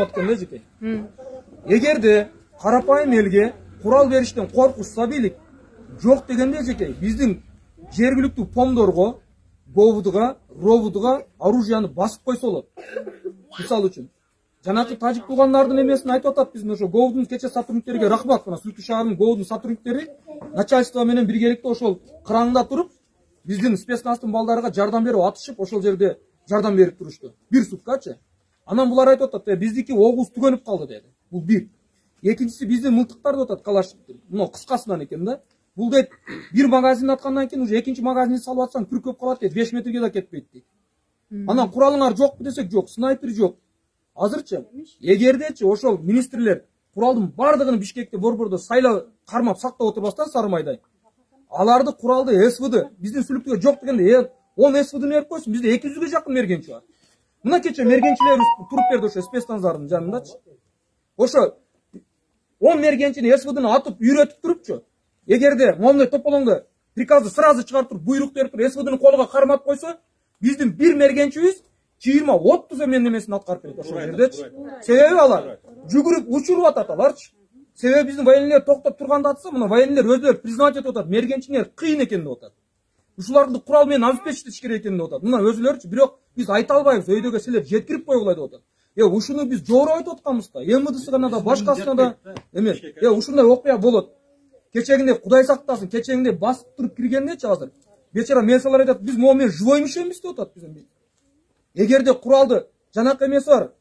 автомат экен да эжеке. Эгерде карапайым элге курал бериштен коркушса бийлик жок дегенде эжеке, биздин жергиликтүү помдорго, говудуга, ровудуга оружияны басып койсо болот. Мисалы үчүн жанакы тажик туугандардын эмесин айтып атат биздин ошо говудун кече сотрудниктериге рахмат. Мына Сүлкү шаарынын говудун сотрудниктери начальство менен биргеликте ошол кыраңда туруп биздин спецнастын балдарга жардам берип атышып ошол жерде жардам берип турушту. Бир суткачы. Анан булар айтып атат, биздики огуз түгөнүп калды деди. Бул бир. Экинчиси биздин мылтыктар деп атат, калашниктер. Мына кыскасынан экен да. Бул дейт бир магазин аткандан кийин уже экинчи магазинди салып атсаң күркөп калат дейт, 5 метрге да кетпейт дейт. Анан куралыңар жокпу десек жок, снайпер жок. Азырчы эгердечи ошол министрлер куралдын бардыгын Бишкекте борбордо сайлап кармап сактап отурбастан Сарымайдай, аларды куралды СВД биздин сүлүктүгө жок дегенде 10 СВДны берип койсун, бизде 200ге жакын мергенчи бар. Мына кече мергенчилерибиз туруп берди ошо спецназардын жанындачы. Ошо 10 мергенчини СВДны атып үйрөтүп турупчу. Эгерде момундай тополоңдо приказды сразу чыгарып туруп, буйрук берип туруп СВДны колго кармап койсо, биздин бир мергенчибиз 20-30 эмен немесин аткарып берет ошол жердечи. Себеби алар жүгүрүп учуруп атат аларчы. Себеби биздин военлер токтоп турганда атса, мына военлер өзүлөрү признать этип атат, мергенчилер кыйын экен деп атат. Ушуларды курал менен обеспечить керек экен деп атат. Мына өзүлөрүчү, бирок биз айта албайбыз, өйдөгө силер жеткирип койгула деп атат. Ушуну биз жоора айтып атканбыз да. МВДсына да, башкасына да эме. Ушундай окуя болот. Кечегинде Кудай сактасын, кечегинде басып туруп киргендечи азыр. Бечара менсалар айтат, биз момун живой мишенбиз деп атат биздин. Эгерде куралды жанакы эмеси бар,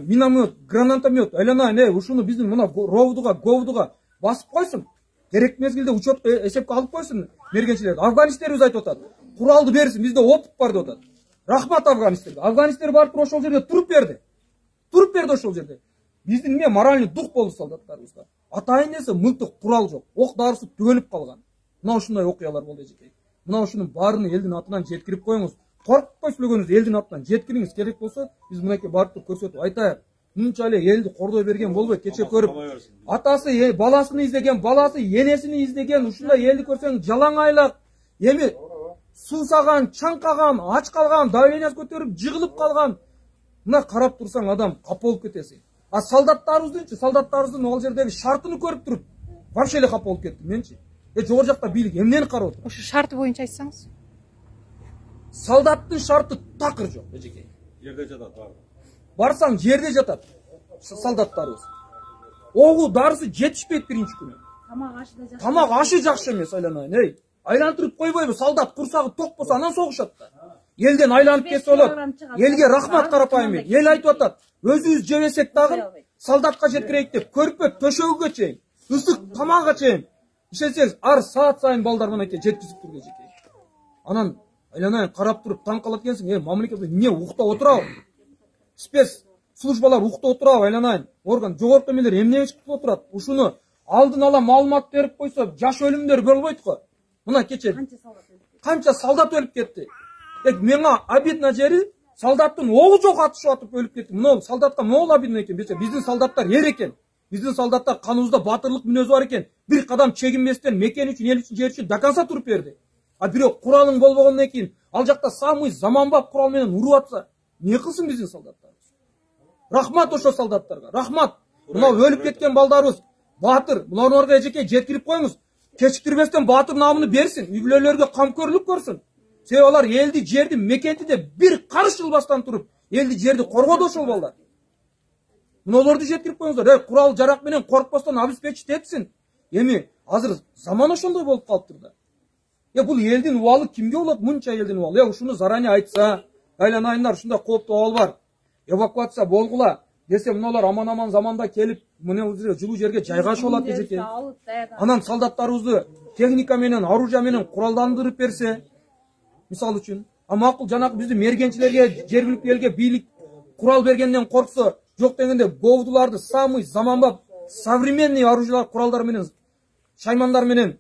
миномет, гранатомет, айланайын, ушуну биздин мына ровдуга, говдуга басып койсун. Керек мезгилде учет эсепке алып койсун мергенчилер. Афганистерибиз айтып атат, куралды берсин, бизде опыт бар деп атат. Рахмат Афганистерге. Афганистер барып ошол жерде туруп берди. Туруп берди ошол жерде. Биздин эмне моральный дух болду солдаттарыбызга. Атайын десе мылтык, курал жок. Ок дарысы төгөнүп калган. Мына ушундай окуялар болду эжеке. Мына ушунун баарын элдин атынан жеткирип коюңуз. Коркпой сүйлөгөнүз элдин атынан жеткириңиз, керек болсо биз мынакей барып көрсөтүп айтайык. Мынча эле элди кордой берген болбойт. Кече көрүп атасы баласын издеген, баласы энесин издеген, ушундай элди көрсөң жалаң айлак, эми суусаган, чаңкаган, ач калган, давлениясы көтөрүп, жыгылып калган. Мына карап турсаң адам капа болуп кетесиң. А солдаттарыбыздын ал жердеги шартын көрүп туруп, вообще эле капа болуп кеттим менчи. Жогору жакта бийлик эмнени карап отур? Ошо шарты боюнча айтсаңыз. Солдаттын шарты такыр жок, эжеке. Жерде жатат, барсаң жерде жатат солдаттарыбыз. Огу дарысы жетишпейт биринчи күнү. Тамак ашы жакшы эмес, айланайын, айлантырып койбойбу, солдат курсагы ток болсо анан согушат да. Элден айланып кетсе болот. Элге рахмат карапайым эл. Эл айтып атат, өзүбүз жебесек дагы солдатка жеткирейик деп, көрпө төшөгүгө чейин, ысык тамакка чейин ишенсеңиз ар саат сайын балдар менен жеткизип турду эжеке. Анан айланайын карап туруп таң калат экенсиң, мамлекетте эмне уктап отурабы? Спец службалар уктап отурабы, айланайын? Орган жогорку эмелер эмне уктап отурат? Ушуну алдын ала маалымат берип койсо, жаш өлүмдөр болбойт го. Мына кече канча солдат өлүп кетти. Мага обидно жери, солдаттын огу жок атышып атып өлүп кетти. Мына солдатка могул обидно экен, биздин солдаттар ер экен. Биздин солдаттар каныбызда батырлык мүнөзү бар экен. Бир кадам чегинбестен мекен үчүн, эл үчүн, жер үчүн до конца туруп берди. А бирок куралың болбогондон кийин, ал жакта самый заманбап курал менен уруп атса, эмне кылсын биздин солдаттарыбыз? Рахмат ошо солдаттарга, рахмат. Мына өлүп кеткен балдарыбыз баатыр. Буларга эжеке жеткирип коюңуз. Кечиктирбестен баатыр намыны берсин, үй бүлөлөргө камкөрлүк көрсүн. Себеби алар элди, жерди, мекенди деп бир карыш жылбастан туруп, элди, жерди коргоду ошол балдар. Мунуларды жеткирип коюңуздар. Курал жарак менен коркпостон обеспечить этсин. Эми азыр заман ошондой болуп калыптыр да. Бул элдин убалы кимге болот? Мынча элдин убалы. Ушуну заранее айтса, айланайындар, ушундай кооптуу абал бар. Эвакуация болгула десе, мунулар аман-аман заманда келип, мына жылуу жерге жайгашып алат эжеке. Анан солдаттарыбызды техника менен, оружие менен куралдандырып берсе, мисалы үчүн, макул жанакы биздин мергенчилерге, жергиликтүү элге бийлик курал бергенден корксо, жок дегенде говдуларды самый заманбап современный оружиялар, куралдар менен, шаймандар менен